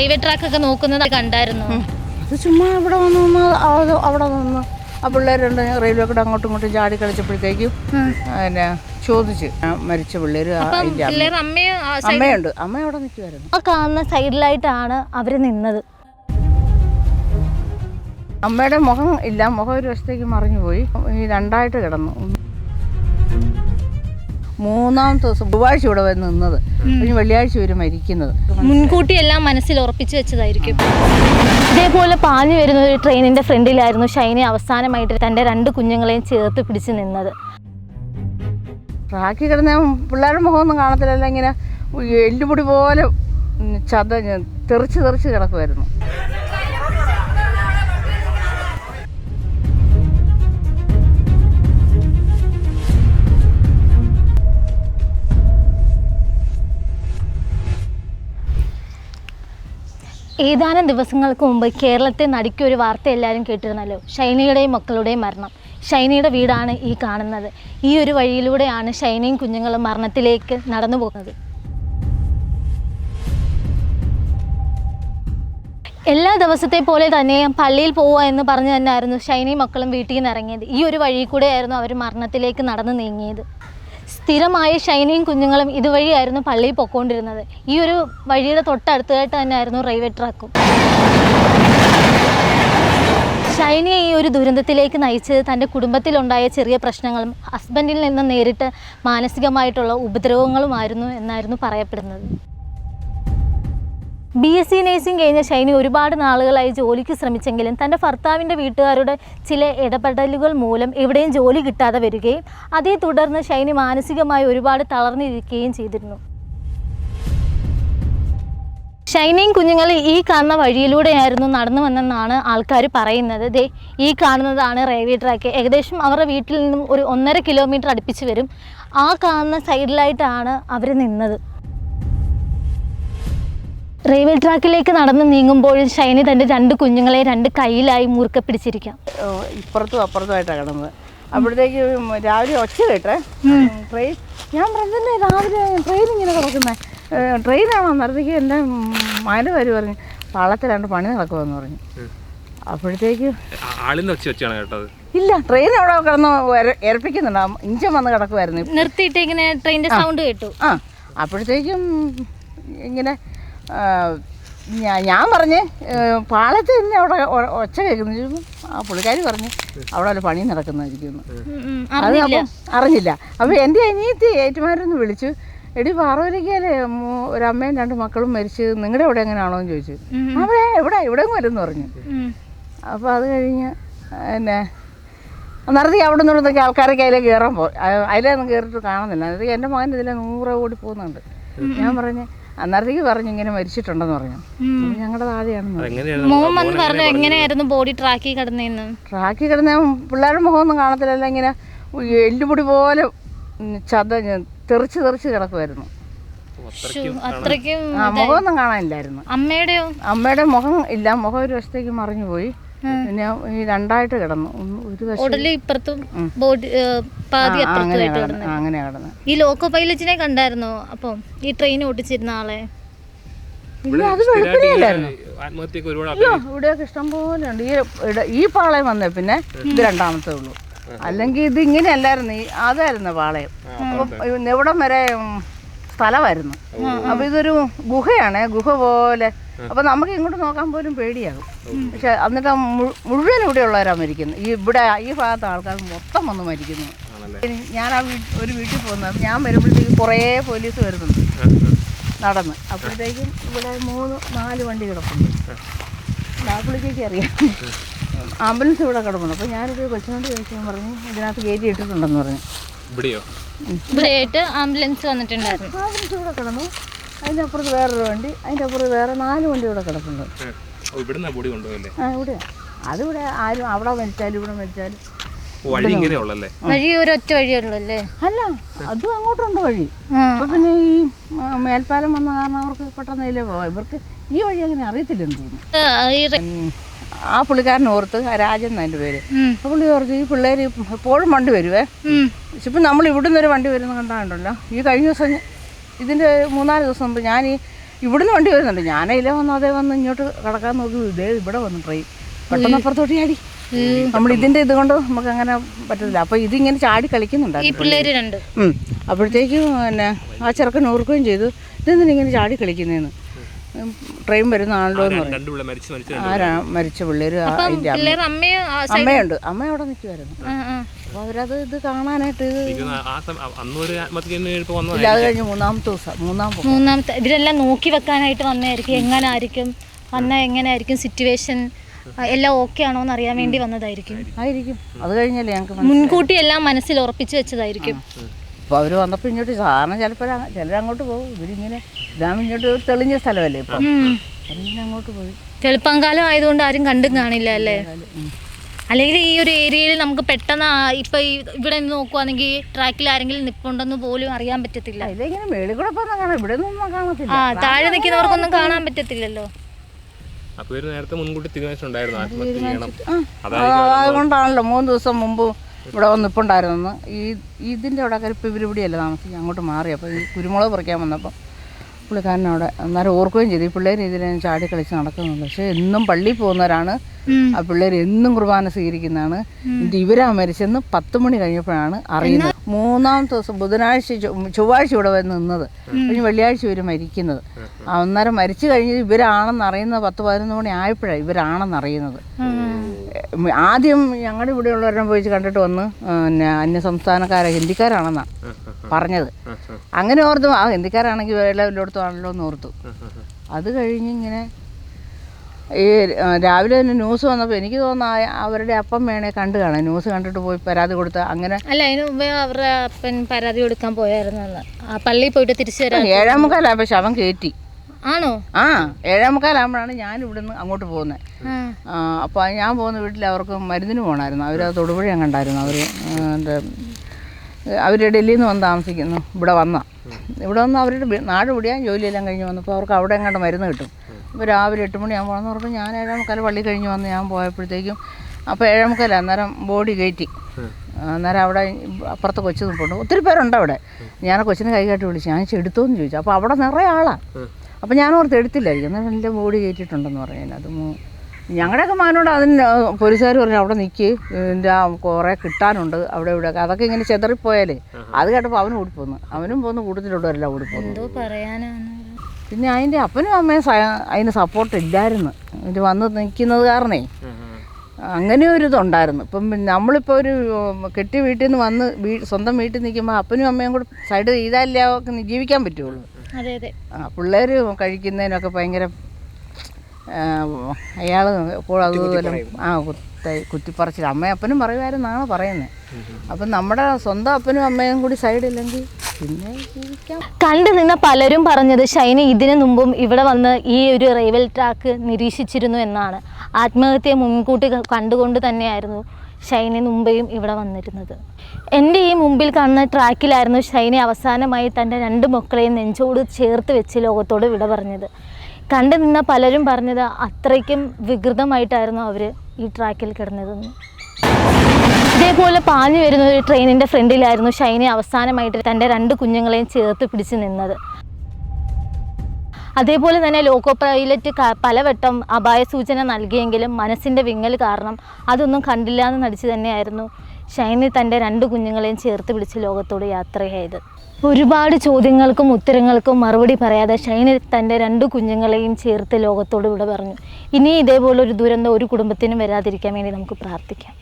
Private ട്രാക്കൊക്കെ നോക്കുന്നത് കണ്ടായിരുന്നു. അത് ചുമ്മാ ഇവിടെ വന്ന് അവിടെ നിന്ന് ആ പിള്ളേരുണ്ട് റെയിൽവേ കൂടെ അങ്ങോട്ടും ഇങ്ങോട്ടും ചാടി കളിച്ചപ്പോഴത്തേക്കും പിന്നെ ചോദിച്ച് മരിച്ച പിള്ളേർ അമ്മയുണ്ട്, അമ്മ അവിടെ നിൽക്കുമായിരുന്നു. ആ കാണുന്ന സൈഡിലായിട്ടാണ് അവർ നിന്നത്. അമ്മയുടെ മുഖം ഇല്ല, മുഖം ഒരു വശത്തേക്ക് മറിഞ്ഞു പോയി, ഈ രണ്ടായിട്ട് കിടന്നു. മൂന്നാമത്തെ ദിവസം ചൊവ്വാഴ്ച ഇവിടെ വന്ന് നിന്നത്, പിന്നെ വെള്ളിയാഴ്ച വരെ മരിക്കുന്നത്. മുൻകൂട്ടി എല്ലാം മനസ്സിൽ ഉറപ്പിച്ചു വെച്ചതായിരിക്കും. ഇതേപോലെ പാഞ്ഞു വരുന്ന ഒരു ട്രെയിനിന്റെ ഫ്രണ്ടിലായിരുന്നു ഷൈനി അവസാനമായിട്ട് തൻ്റെ 2 കുഞ്ഞുങ്ങളെയും ചേർത്ത് പിടിച്ച് നിന്നത്. ട്രാക്കിൽ കിടന്ന പിള്ളേരുടെ മുഖമൊന്നും കാണത്തില്ല, ഇങ്ങനെ എല്ലുപൊടി പോലെ തെറിച്ച് കിടക്കുമായിരുന്നു. ഏതാനും ദിവസങ്ങൾക്ക് മുമ്പ് കേരളത്തെ നടുക്കിയൊരു വാർത്ത എല്ലാവരും കേട്ടിരുന്നല്ലോ, ഷൈനിയുടെയും മക്കളുടെയും മരണം. ഷൈനിയുടെ വീടാണ് ഈ കാണുന്നത്. ഈ ഒരു വഴിയിലൂടെയാണ് ഷൈനിയും കുഞ്ഞുങ്ങളും മരണത്തിലേക്ക് നടന്നു പോകുന്നത്. എല്ലാ ദിവസത്തെ പോലെ തന്നെ പള്ളിയിൽ പോവുക എന്ന് പറഞ്ഞു തന്നെയായിരുന്നു ഷൈനിയും മക്കളും വീട്ടിൽ നിന്ന് ഇറങ്ങിയത്. ഈ ഒരു വഴി കൂടെയായിരുന്നു അവർ മരണത്തിലേക്ക് നടന്നു നീങ്ങിയത്. സ്ഥിരമായി ഷൈനിയും കുഞ്ഞുങ്ങളും ഇതുവഴിയായിരുന്നു പള്ളിയിൽ പൊയ്ക്കൊണ്ടിരുന്നത്. ഈ ഒരു വഴിയുടെ തൊട്ടടുത്തായിട്ട് തന്നെയായിരുന്നു റെയിൽവേ ട്രാക്കും. ഷൈനിയെ ഈ ഒരു ദുരന്തത്തിലേക്ക് നയിച്ചത് തൻ്റെ കുടുംബത്തിലുണ്ടായ ചെറിയ പ്രശ്നങ്ങളും ഹസ്ബൻഡിൽ നിന്ന് നേരിട്ട് മാനസികമായിട്ടുള്ള ഉപദ്രവങ്ങളുമായിരുന്നു എന്നായിരുന്നു പറയപ്പെടുന്നത്. BSc നേഴ്സിംഗ് കഴിഞ്ഞ ഷൈനി ഒരുപാട് നാളുകളായി ജോലിക്ക് ശ്രമിച്ചെങ്കിലും തൻ്റെ ഭർത്താവിൻ്റെ വീട്ടുകാരുടെ ചില ഇടപെടലുകൾ മൂലം എവിടെയും ജോലി കിട്ടാതെ വരികയും അതേ തുടർന്ന് ഷൈനി മാനസികമായി ഒരുപാട് തളർന്നിരിക്കുകയും ചെയ്തിരുന്നു. ഷൈനിയും കുഞ്ഞുങ്ങൾ ഈ കാണുന്ന വഴിയിലൂടെയായിരുന്നു നടന്നു വന്നെന്നാണ് ആൾക്കാർ പറയുന്നത്. ഈ കാണുന്നതാണ് റെയിൽവേ ട്രാക്ക്. ഏകദേശം അവരുടെ വീട്ടിൽ നിന്നും ഒരു 1.5 കിലോമീറ്റർ അടുപ്പിച്ച് വരും. ആ കാണുന്ന സൈഡിലായിട്ടാണ് അവർ നിന്നത്. റെയിൽവേ ട്രാക്കിലേക്ക് നടന്ന് നീങ്ങുമ്പോൾ ഷൈനി തൻ്റെ 2 കുഞ്ഞുങ്ങളെ 2 കൈയിലായി മുറുക്കെ പിടിച്ചിരിക്കാം. ഇപ്പുറത്തും അപ്പുറത്തുമായിട്ടാണ് കിടന്നത്. അപ്പോഴത്തേക്ക് രാവിലെ ഒച്ച കേട്ടേ ട്രെയിൻ. ഞാൻ പറഞ്ഞില്ലേ രാവിലെ ട്രെയിൻ ഇങ്ങനെ കിടക്കുന്നത് ട്രെയിനാണോ അന്നേരത്തേക്ക് എൻ്റെ മകന് വരും പറഞ്ഞു പാളത്തിലാണ്ട് പണി നടക്കുമെന്ന് പറഞ്ഞു. അപ്പോഴത്തേക്ക് ഇല്ല, ട്രെയിൻ അവിടെ കിടന്ന് ഇരപ്പിക്കുന്നുണ്ട്. ഇഞ്ചം വന്ന് കിടക്കുമായിരുന്നു, നിർത്തിയിട്ട് ഇങ്ങനെ ട്രെയിനിൻ്റെ സൗണ്ട് കേട്ടു. അപ്പോഴത്തേക്കും ഇങ്ങനെ ഞാൻ പറഞ്ഞ് പാളത്ത് തന്നെ അവിടെ ഒച്ച കേൾക്കുന്നു. ആ പുള്ളിക്കാരി പറഞ്ഞ് അവിടെ വല്ല പണി നടക്കുന്നതായിരിക്കും. അത് അപ്പം അറിഞ്ഞില്ല. അപ്പോൾ എൻ്റെ അനിയത്തി ഏറ്റുമാരൊന്ന് വിളിച്ചു, എടി പാറവലിക്കല്ലേ ഒരമ്മയും 2 മക്കളും മരിച്ച്, നിങ്ങളുടെ എവിടെ എങ്ങനെയാണോ എന്ന് ചോദിച്ചു. അവിടെ എവിടെയും വരുമെന്ന് പറഞ്ഞു. അപ്പോൾ അത് കഴിഞ്ഞ് പിന്നെ അന്നേരത്തേക്ക് അവിടെ നിന്നൊക്കെ ആൾക്കാരൊക്കെ അതിലേ കയറാൻ അതിലൊന്നും കയറിയിട്ട് കാണുന്നില്ല. അന്നേരത്തേക്ക് എൻ്റെ മകൻ ഇതിലെ 100 ഓടി പോകുന്നുണ്ട്. ഞാൻ പറഞ്ഞ് അന്നേരത്തേക്ക് പറഞ്ഞു ഇങ്ങനെ മരിച്ചിട്ടുണ്ടെന്ന് പറഞ്ഞു. ഞങ്ങളുടെ താഴെയാണെന്ന് എങ്ങനെയായിരുന്നു ബോഡി ട്രാക്കിൽ കിടന്നതെന്ന്. ട്രാക്കിൽ കിടന്ന പിള്ളേരുടെ മുഖമൊന്നും കാണത്തില്ല, ഇങ്ങനെ എല്ലുപൊടി പോലെ തെറിച്ച് കിടക്കുമായിരുന്നു. മുഖമൊന്നും കാണാനില്ലായിരുന്നു. അമ്മയുടെ മുഖം ഇല്ല, മുഖം ഒരു വശത്തേക്ക് മറിഞ്ഞു പോയി, പിന്നെ ഈ രണ്ടായിട്ട് കിടന്നു. ഒരു അങ്ങനെ കിടന്നു. ഈ ലോക്കോ പൈലറ്റിനെ കണ്ടായിരുന്നോ? അപ്പം ഈ ട്രെയിൻ ഓടിച്ചിരുന്ന ആളെ അത് വെളുപ്പിനെയല്ലായിരുന്നു. ഇവിടെയൊക്കെ ഇഷ്ടം പോലെ ഉണ്ട്. ഈ പാളയം വന്നേ പിന്നെ ഇത് രണ്ടാമത്തേ ഉള്ളൂ. അല്ലെങ്കിൽ ഇത് ഇങ്ങനെ അല്ലായിരുന്നു, അതായിരുന്നു പാളയം. അപ്പം ഇവിടം വരെ സ്ഥലമായിരുന്നു. അപ്പോൾ ഇതൊരു ഗുഹയാണ്, ഗുഹ പോലെ. അപ്പോൾ നമുക്ക് ഇങ്ങോട്ട് നോക്കാൻ പോലും പേടിയാകും. പക്ഷെ എന്നിട്ട് മുഴുവൻ ഇവിടെ ഉള്ളവരാണ് മരിക്കുന്നത്. ഈ ഭാഗത്ത് ആൾക്കാർ മൊത്തം വന്ന് മരിക്കുന്നു. ഞാൻ ഒരു വീട്ടിൽ പോകുന്നത്, ഞാൻ വരുമ്പോഴത്തേക്ക് കുറേ പോലീസ് വരുന്നുണ്ട് നടന്ന്. അപ്പോഴത്തേക്കും ഇവിടെ 3-4 വണ്ടി കിടപ്പുണ്ട്. പുള്ളിക്കേക്ക് അറിയാം, ആംബുലൻസ് ഇവിടെ കിടപ്പുണ്ട്. അപ്പോൾ ഞാനിത് കൊച്ചിനോട് ചോദിക്കാൻ പറഞ്ഞു ഇതിനകത്ത് കയറ്റി ഇട്ടിട്ടുണ്ടെന്ന് പറഞ്ഞു. ഇവിടെയായിട്ട് ആംബുലൻസ് വന്നിട്ടുണ്ടായിരുന്നു. ആംബുലൻസ് ഇവിടെ കിടന്നു. അതിൻ്റെ അപ്പുറത്ത് വേറൊരു വണ്ടി, അതിൻ്റെ അപ്പുറത്ത് വേറെ 4 വണ്ടി ഇവിടെ കിടപ്പുണ്ട്. ഇവിടെ അതിവിടെ ആരും അവിടെ മരിച്ചാലും ഇവിടെ മരിച്ചാലും വഴി ഒരൊറ്റ വഴിയുള്ളല്ലേ? അല്ല, അതും അങ്ങോട്ടുണ്ട് വഴി. അപ്പൊ പിന്നെ ഈ മേൽപ്പാലം വന്ന കാരണം അവർക്ക് പെട്ടെന്ന് അതിലേ പോവാം. ഇവർക്ക് ഈ വഴി അങ്ങനെ അറിയത്തില്ലെന്ന് തോന്നുന്നു. ആ പുള്ളിക്കാരൻ ഓർത്ത്, രാജൻ എന്നതിൻ്റെ പേര്, ആ പുള്ളി ഓർത്ത് ഈ പിള്ളേർ എപ്പോഴും വണ്ടി വരുവേ. പക്ഷെ ഇപ്പം നമ്മൾ ഇവിടുന്ന് ഒരു വണ്ടി വരുന്ന കണ്ടാണ്ടല്ലോ, ഈ കഴിഞ്ഞ ദിവസം ഇതിൻ്റെ 3-4 ദിവസം മുമ്പ് ഞാൻ ഈ ഇവിടുന്ന് വണ്ടി വരുന്നുണ്ട്. ഞാനതിലെ വന്ന് അതേ വന്ന് ഇങ്ങോട്ട് കടക്കാൻ നോക്കി, ഇതേ ഇവിടെ വന്നു ട്രെയിൻ പെട്ടെന്ന് അപ്പുറത്തോട്ട് ചാടി. നമ്മൾ ഇതിൻ്റെ ഇത് കൊണ്ട് നമുക്ക് അങ്ങനെ പറ്റത്തില്ല. അപ്പോൾ ഇതിങ്ങനെ ചാടി കളിക്കുന്നുണ്ടായിരുന്നു. അപ്പോഴത്തേക്കും പിന്നെ ആ ചെറുക്കൻ ഓർക്കുകയും ചെയ്തു, ഇതെന്തിനിങ്ങനെ ചാടി കളിക്കുന്നതെന്ന്. ട്രെയിൻ വരുന്നതാണല്ലോ എന്ന് പറയും. ആരാ മരിച്ച പിള്ളേര്? അതിൻ്റെ അമ്മയുണ്ട്. അമ്മ അവിടെ നിൽക്കുമായിരുന്നു. അപ്പോൾ അവരത് ഇത് കാണാനായിട്ട് ഇല്ല. അത് കഴിഞ്ഞ് മൂന്നാമത്തെ ഇവരെല്ലാം നോക്കി വെക്കാനായിട്ട് വന്നതായിരിക്കും. എങ്ങനായിരിക്കും എങ്ങനെയായിരിക്കും സിറ്റുവേഷൻ എല്ലാം ഓക്കെ ആണോ എന്ന് അറിയാൻ വേണ്ടി വന്നതായിരിക്കും. അത് കഴിഞ്ഞല്ലേ ഞങ്ങൾക്ക് മുൻകൂട്ടി എല്ലാം മനസ്സിൽ ഉറപ്പിച്ചു വെച്ചതായിരിക്കും. അപ്പോൾ അവർ വന്നപ്പോൾ ഇങ്ങോട്ട് സാധാരണ ചിലപ്പോൾ ചിലരങ്ങോട്ട് പോകും. ഇവരിങ്ങനെ ഇങ്ങോട്ട് തെളിഞ്ഞ സ്ഥലമല്ലേ ഇപ്പം, അവരിങ്ങനെ അങ്ങോട്ട് പോയി. ചെളുപ്പംകാലം ആയതുകൊണ്ട് ആരും കണ്ടും കാണില്ല അല്ലേ? അല്ലെങ്കിൽ ഈ ഒരു ഏരിയയിൽ നമുക്ക് പെട്ടെന്ന് ഇപ്പം ഇവിടെ നിന്ന് നോക്കുവാണെങ്കിൽ ട്രാക്കിൽ ആരെങ്കിലും നിൽപ്പുണ്ടെന്ന് പോലും അറിയാൻ പറ്റത്തില്ല. ഇതെങ്ങനെ മേളിൽ കൂടെ കാണാം, ഇവിടെ ഒന്നും കാണത്തില്ല. താഴെ നിൽക്കുന്നവർക്കൊന്നും കാണാൻ പറ്റത്തില്ലല്ലോ. അതുകൊണ്ടാണല്ലോ 3 ദിവസം മുമ്പ് ഇവിടെ വന്നിപ്പുണ്ടായിരുന്നു. ഇതിൻ്റെ അവിടെ ഇപ്പം ഇവരിവിടെയല്ല താമസിക്കുക, അങ്ങോട്ട് മാറി. അപ്പോൾ ഈ കുരുമുളക് പറിക്കാൻ വന്നപ്പോൾ പുള്ളിക്കാരനവിടെ അന്നേരം ഓർക്കുകയും ചെയ്തു, ഈ പിള്ളേർ ഇതിനെ ചാടി കളിച്ച് നടക്കുന്നുണ്ട്. പക്ഷേ എന്നും പള്ളിയിൽ പോകുന്നവരാണ്, ആ പിള്ളേർ എന്നും കുർബാന സ്വീകരിക്കുന്നതാണ്. ഇവരാ മരിച്ചെന്ന് 10 മണി കഴിഞ്ഞപ്പോഴാണ് അറിയുന്നത്. 3-ാമത്തെ ദിവസം ബുധനാഴ്ച ചൊവ്വാഴ്ച ഇവിടെ വന്ന് നിന്നത്, കഴിഞ്ഞ് വെള്ളിയാഴ്ച ഇവർ മരിക്കുന്നത്. അന്നേരം മരിച്ചു കഴിഞ്ഞത് ഇവരാണെന്ന് അറിയുന്നത് 10-11 മണി ആയപ്പോഴാണ് ഇവരാണെന്ന് അറിയുന്നത്. ആദ്യം ഞങ്ങളുടെ ഇവിടെ ഉള്ളവരെ പോയി കണ്ടിട്ട് വന്ന് പിന്നെ അന്യസംസ്ഥാനക്കാരെ ഹിന്ദിക്കാരാണെന്നാണ് പറഞ്ഞത്. അങ്ങനെ ഓർത്തു, ആ ഹിന്ദിക്കാരാണെങ്കിൽ എല്ലായിടത്തും ആണല്ലോ എന്ന് ഓർത്തു. അത് കഴിഞ്ഞിങ്ങനെ ഈ രാവിലെ തന്നെ ന്യൂസ് വന്നപ്പോൾ എനിക്ക് തോന്നുന്നു അവരുടെ അപ്പം വേണേ കണ്ടു കാണാം. ന്യൂസ് കണ്ടിട്ട് പോയി പരാതി കൊടുത്ത അങ്ങനെ അല്ല, അതിന് മുമ്പേ അവരുടെ അപ്പൻ പരാതി കൊടുക്കാൻ പോയായിരുന്നു. പള്ളിയിൽ പോയിട്ട് തിരിച്ചു വരാം. 7:45 പക്ഷെ അവൻ കയറ്റി. ആണോ? 7:45 ഞാൻ ഇവിടുന്ന് അങ്ങോട്ട് പോകുന്നത്. അപ്പോൾ ഞാൻ പോകുന്ന വീട്ടിൽ അവർക്ക് മരുന്നിന് പോകണമായിരുന്നു. അവർ തൊടുപുഴ കണ്ടായിരുന്നു. അവർ ഡൽഹിയിൽ നിന്ന് വന്ന് താമസിക്കുന്നു. ഇവിടെ വന്ന് അവരുടെ നാട് പിടിയാൻ ജോലിയെല്ലാം കഴിഞ്ഞ് വന്നപ്പോൾ അവർക്ക് അവിടെ എങ്ങാണ്ട് മരുന്ന് കിട്ടും. ഇപ്പോൾ രാവിലെ 8 മണിയാകുമ്പോഴെന്ന് പറഞ്ഞപ്പോൾ ഞാൻ 7:45 പള്ളി കഴിഞ്ഞ് വന്ന് ഞാൻ പോയപ്പോഴത്തേക്കും അപ്പോൾ 7:45 അന്നേരം ബോഡി കയറ്റി. അന്നേരം അവിടെ അപ്പുറത്ത് കൊച്ചു നിൽപ്പുണ്ട്, ഒത്തിരി പേരുണ്ട് അവിടെ. ഞാൻ കൊച്ചിനെ കൈകാട്ടി വിളിച്ചു, ഞാൻ എടുത്തോന്ന് ചോദിച്ചു. അപ്പോൾ അവിടെ നിറയെ ആളാണ്. അപ്പോൾ ഞാൻ ഓർത്ത് എടുത്തില്ലായിരിക്കും. എന്നാൽ എൻ്റെ ബോഡി കയറ്റിയിട്ടുണ്ടെന്ന് പറയാൻ. അത് ഞങ്ങളുടെയൊക്കെ മാനോട് അതിന് പോലീസുകാർ പറഞ്ഞു അവിടെ നിൽക്കി, ഇതിൻ്റെ കുറേ കിട്ടാനുണ്ട് അവിടെ ഇവിടെയൊക്കെ. അതൊക്കെ ഇങ്ങനെ ചെതറിപ്പോയാലേ അത് കേട്ടപ്പോൾ അവനും ഓടിപ്പോന്നു. അവനും പോന്ന് കൂട്ടത്തിലുള്ളവരെല്ലാം ഓടിപ്പോന്നു. എന്തോ പറയാനാണ്. പിന്നെ അതിൻ്റെ അപ്പനും അമ്മയും അതിന് സപ്പോർട്ട് ഇല്ലായിരുന്നു. ഇത് വന്ന് നിൽക്കുന്നത് കാരണേ അങ്ങനെ ഒരു ഇതുണ്ടായിരുന്നു. ഇപ്പം നമ്മളിപ്പോൾ ഒരു കെട്ടി വീട്ടിൽ നിന്ന് വന്ന് സ്വന്തം വീട്ടിൽ നിൽക്കുമ്പോൾ അപ്പനും അമ്മയും കൂടെ സൈഡ് ചെയ്താലേ അവർക്ക് ജീവിക്കാൻ പറ്റുള്ളൂ. പിള്ളേർ കഴിക്കുന്നതിനൊക്കെ ഭയങ്കര അയാൾ എപ്പോഴും അതുപോലെ കുത്തിപ്പറിച്ചില്ല. അമ്മയും അപ്പനും പറയുമായിരുന്നാണ് പറയുന്നത്. അപ്പം നമ്മുടെ സ്വന്തം അപ്പനും അമ്മയും കൂടി സൈഡില്ലെങ്കിൽ പിന്നെ ജീവിക്കാം. കണ്ടു നിന്ന പലരും പറഞ്ഞത് ഷൈനി ഇതിനു മുമ്പും ഇവിടെ വന്ന് ഈ ഒരു റെയിൽവേ ട്രാക്ക് നിരീക്ഷിച്ചിരുന്നു എന്നാണ്. ആത്മഹത്യയെ മുൻകൂട്ടി കണ്ടുകൊണ്ട് തന്നെയായിരുന്നു ഷൈനി മുമ്പേയും ഇവിടെ വന്നിരുന്നത്. എൻ്റെ ഈ മുമ്പിൽ കാണുന്ന ട്രാക്കിലായിരുന്നു ഷൈനി അവസാനമായി തൻ്റെ 2 മക്കളെയും നെഞ്ചോട് ചേർത്ത് വെച്ച് ലോകത്തോട് വിട പറഞ്ഞത്. കണ്ടു നിന്ന പലരും പറഞ്ഞത് അത്രയ്ക്കും വികൃതമായിട്ടായിരുന്നു അവർ ഈ ട്രാക്കിൽ കിടന്നതെന്ന്. ഇതേപോലെ പാഞ്ഞു വരുന്ന ഒരു ട്രെയിനിൻ്റെ ഫ്രണ്ടിലായിരുന്നു ഷൈനി അവസാനമായിട്ട് തൻ്റെ 2 കുഞ്ഞുങ്ങളെയും ചേർത്ത് പിടിച്ച് നിന്നത്. അതേപോലെ തന്നെ ലോക്കോ പൈലറ്റ് പലവട്ടം അപായ സൂചന നൽകിയെങ്കിലും മനസ്സിൻ്റെ വിങ്ങൽ കാരണം അതൊന്നും കണ്ടില്ല എന്ന് നടിച്ച് തന്നെയായിരുന്നു ഷൈനി തൻ്റെ 2 കുഞ്ഞുങ്ങളെയും ചേർത്ത് പിടിച്ച് ലോകത്തോട് യാത്രയായത്. ഒരുപാട് ചോദ്യങ്ങൾക്കും ഉത്തരങ്ങൾക്കും മറുപടി പറയാതെ ഷൈനി തൻ്റെ 2 കുഞ്ഞുങ്ങളെയും ചേർത്ത് ലോകത്തോട് വിട പറഞ്ഞു. ഇനി ഇതേപോലൊരു ദുരന്തം ഒരു കുടുംബത്തിനും വരാതിരിക്കാൻ വേണ്ടി നമുക്ക് പ്രാർത്ഥിക്കാം.